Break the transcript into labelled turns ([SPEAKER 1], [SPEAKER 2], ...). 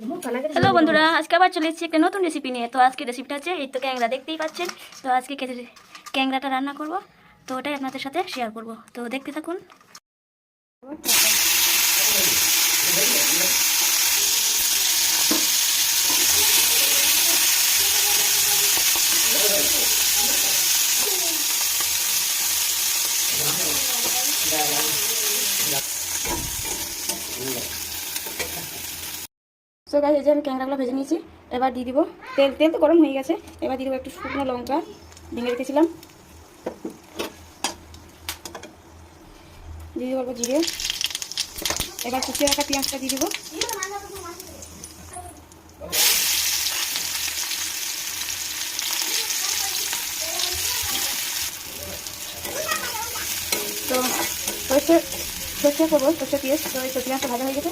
[SPEAKER 1] Hello বন্ধুরা, আজকে আবার চলে এসেছি একটা নতুন রেসিপি নিয়ে। তো আজকে রেসিপিটা হচ্ছে এই তো ক্যাংরা, দেখতেই পাচ্ছেন। তো আজকে ক্যাংরাটা রান্না করব, তো ওটাই আপনাদের সাথে শেয়ার করব। তো দেখতে থাকুন। সো গাইস, এই যে আমি ক্যাংরাগুলো ভেজে নিয়েছি। এবার দিয়ে দিব তেল। তেল তো গরম হয়ে গেছে। এবার দিয়ে দেবো একটু শুকনো লঙ্কা ভেঙে রেখেছিলাম, দিয়ে দিব অল্প জিরে। এবার কুচিয়ে রাখা পেঁয়াজটা দিয়ে দিব। তো সর্ষে করবো, সর্ষে পেঁয়াজ। তো এই পেঁয়াজটা ভাজা হয়ে গেছে।